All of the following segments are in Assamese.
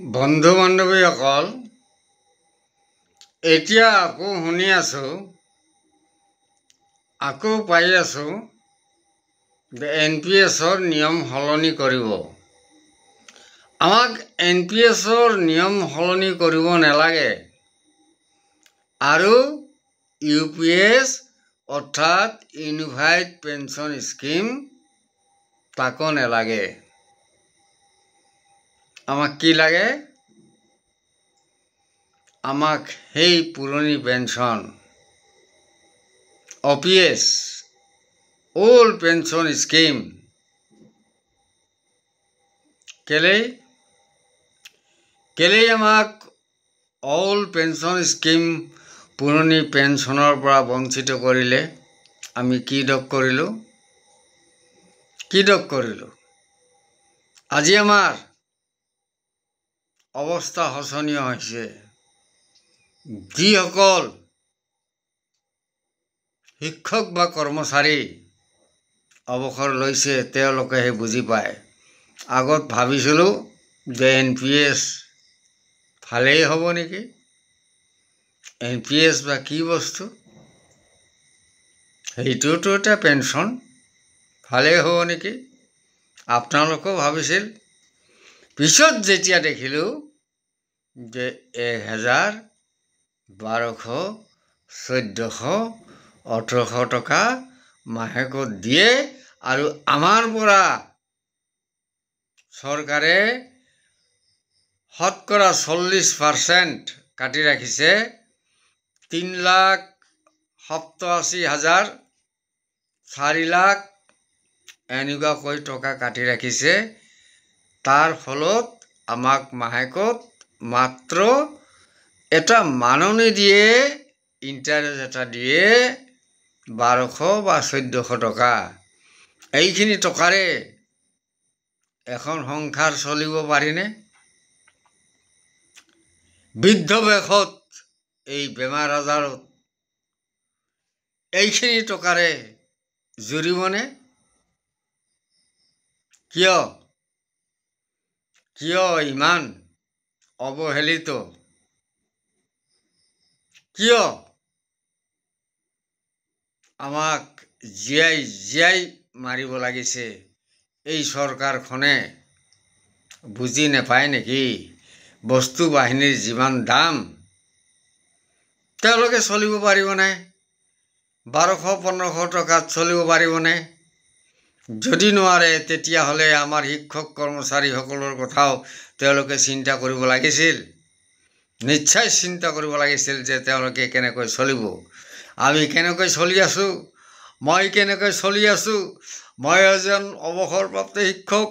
বন্ধু বান্ধৱীসকল, এতিয়া আকৌ শুনি আছোঁ, আকৌ পাই আছোঁ যে NPSৰ নিয়ম সলনি কৰিব। আমাক NPSৰ নিয়ম সলনি কৰিব নালাগে আৰু UPS অৰ্থাৎ ইউনিফাইড পেঞ্চন স্কিম তাকো নালাগে। আমাক কি লাগে? আমাক সেই পুৰণি pension OPS old pension scheme কেলেই আমাক ওল্ড পেঞ্চন স্কিম পুৰণি পেঞ্চনৰ পৰা বঞ্চিত কৰিলে? আমি কি দোষ কৰিলোঁ? আজি আমাৰ অৱস্থা শোচনীয় হৈছে। যিসকল শিক্ষক বা কৰ্মচাৰী অৱসৰ লৈছে তেওঁলোকেহে বুজি পায়। আগত ভাবিছিলোঁ যে NPS ভালেই হ'ব নেকি? NPS বা কি বস্তু? সেইটোতো এটা পেঞ্চন, ভালেই হ'ব নেকি? আপোনালোকেও ভাবিছিল। পিছত যেতিয়া দেখিলোঁ যে 1000, 1200, 1400, 1800 টকা মাহেকত দিয়ে আৰু আমাৰ পৰা চৰকাৰে শতকৰা 40% কাটি ৰাখিছে। 3,87,000, 4 লাখ এনেকুৱাকৈ টকা কাটি ৰাখিছে। তাৰ ফলত আমাক মাহেকত মাত্ৰ এটা মাননি দিয়ে, ইণ্টাৰেষ্ট এটা দিয়ে 1200 বা 1400 টকা। এইখিনি টকাৰে এখন সংসাৰ চলিব পাৰিনে? বৃদ্ধ বয়সত এই বেমাৰ আজাৰত এইখিনি টকাৰে জুৰিবনে? কিয় ইমান অৱহেলিত? কিয় আমাক জীয়াই মাৰিব লাগিছে? এই চৰকাৰখনে বুজি নাপায় নেকি? বস্তু বাহিনীৰ যিমান দাম, তেওঁলোকে চলিব পাৰিবনে? 1200-1500 টকাত চলিব পাৰিবনে? যদি নোৱাৰে তেতিয়াহ'লে আমাৰ শিক্ষক কৰ্মচাৰীসকলৰ কথাও তেওঁলোকে চিন্তা কৰিব লাগিছিল। নিশ্চয় চিন্তা কৰিব লাগিছিল যে তেওঁলোকে কেনেকৈ চলিব। আমি কেনেকৈ চলি আছোঁ? মই কেনেকৈ চলি আছোঁ? মই এজন অৱসৰপ্ৰাপ্ত শিক্ষক।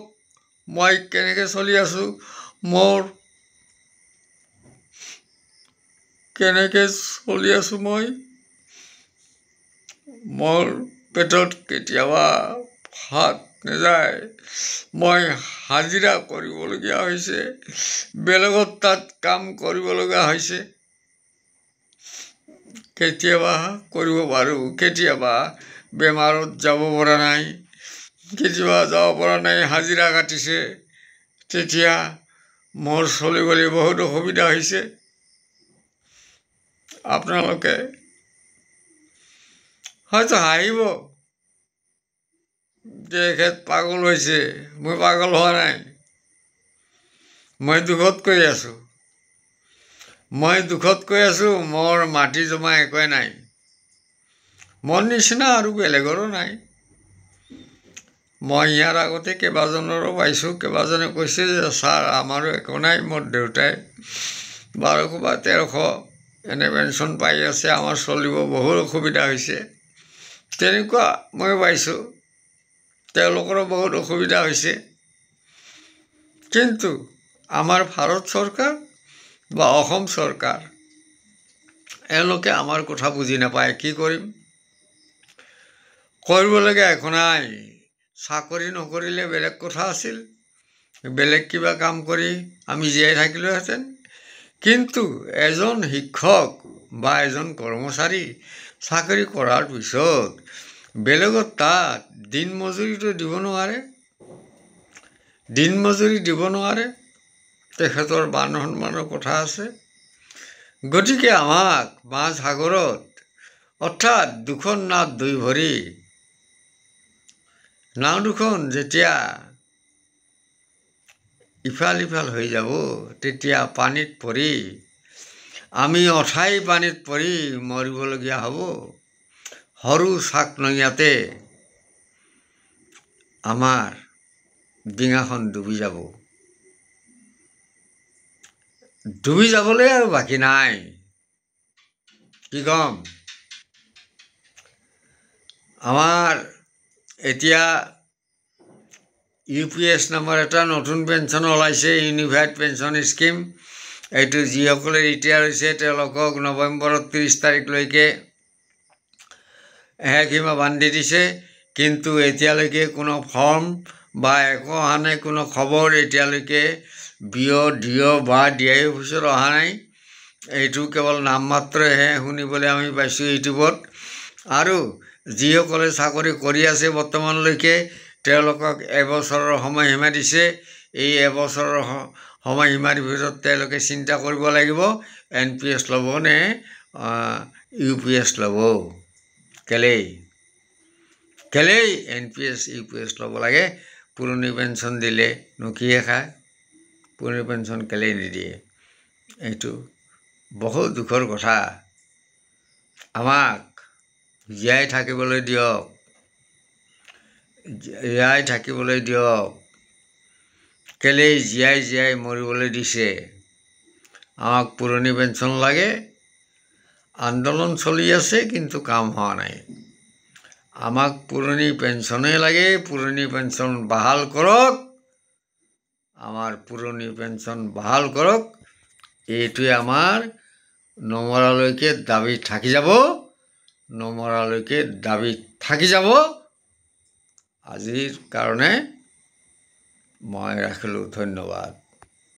মই কেনেকৈ চলি আছোঁ? মোৰ পেটত কেতিয়াবা ভাত নাযায়। মই হাজিৰা কৰিবলগীয়া হৈছে, বেলেগত তাত কাম কৰিবলগীয়া হৈছে। কেতিয়াবা কৰিব পাৰোঁ, কেতিয়াবা বেমাৰত যাব পৰা নাই, হাজিৰা কাটিছে, তেতিয়া মোৰ চলিবলৈ বহুত অসুবিধা হৈছে। আপোনালোকে হয়তো হাঁহিব যে এখেত পাগল হৈছে। মই পাগল হোৱা নাই। মই দুখত কৈ আছোঁ। মোৰ মাটি জমা একোৱে নাই। মোৰ নিচিনা আৰু বেলেগৰো নাই। মই ইয়াৰ আগতে কেইবাজনৰো পাইছোঁ। কেইবাজনে কৈছে যে ছাৰ আমাৰো একো নাই, মোৰ দেউতাই 1200 বা 1300 এনে পেঞ্চন পাই আছে, আমাৰ চলিব বহুত অসুবিধা হৈছে। তেনেকুৱা মই পাইছোঁ, তেওঁলোকৰো বহুত অসুবিধা হৈছে। কিন্তু আমাৰ ভাৰত চৰকাৰ বা অসম চৰকাৰ এওঁলোকে আমাৰ কথা বুজি নাপায়। কি কৰিম? কৰিবলগীয়া একো নাই। চাকৰি নকৰিলে বেলেগ কথা আছিল, বেলেগ কিবা কাম কৰি আমি জীয়াই থাকিলোহেঁতেন। কিন্তু এজন শিক্ষক বা এজন কৰ্মচাৰী চাকৰি কৰাৰ পিছত বেলেগত তাত দিন মজুৰিটো দিব নোৱাৰে। তেখেতৰ মান সন্মানৰ কথা আছে। গতিকে আমাক মাছ সাগৰত অৰ্থাৎ দুখন নাও দুই ভৰি, নাও দুখন যেতিয়া ইফাল সিফাল হৈ যাব তেতিয়া পানীত পৰি আমি অথাই পানীত পৰি মৰিবলগীয়া হ'ব। সৰু চাকনৈয়াতে আমাৰ ডিঙাখন ডুবি যাব। ডুবি যাবলৈ আৰু বাকী নাই। কি কম, আমাৰ এতিয়া UPS নামৰ এটা নতুন পেঞ্চন ওলাইছে, ইউনিফাইড পেঞ্চন স্কিম। এইটো যিসকলে ৰিটায়াৰ হৈছে তেওঁলোকক নৱেম্বৰৰ 30 তাৰিখলৈকে এহেসীমা বান্ধি দিছে। কিন্তু এতিয়ালৈকে কোনো ফৰ্ম বা একো অহা নাই, কোনো খবৰ এতিয়ালৈকে DO বা DI অফিচত অহা নাই। এইটো কেৱল নামমাত্ৰহে শুনিবলৈ আমি পাইছোঁ ইউটিউবত। আৰু যিসকলে চাকৰি কৰি আছে বৰ্তমানলৈকে তেওঁলোকক এবছৰৰ সময়সীমা দিছে। এই এবছৰৰ সময়সীমাৰ ভিতৰত তেওঁলোকে চিন্তা কৰিব লাগিব NPS ল'ব নে UPS ল'ব। কেলেই NPS UPS ল'ব লাগে? পুৰণি পেঞ্চন দিলে নকিয়ে খায়, পুৰণি পেঞ্চন কেলেই নিদিয়ে? এইটো বহুত দুখৰ কথা। আমাক জীয়াই থাকিবলৈ দিয়ক, জীয়াই থাকিবলৈ দিয়ক। কেলেই জীয়াই মৰিবলৈ দিছে? আমাক পুৰণি পেঞ্চন লাগে। আন্দোলন চলি আছে কিন্তু কাম হোৱা নাই। আমাক পুৰণি পেঞ্চনেই লাগে। পুৰণি পেঞ্চন বাহাল কৰক, আমাৰ পুৰণি পেঞ্চন বাহাল কৰক। এইটোৱে আমাৰ নমৰালৈকে দাবী থাকি যাব, নমৰালৈকে দাবী থাকি যাব। আজিৰ কাৰণে মই ৰাখিলোঁ। ধন্যবাদ।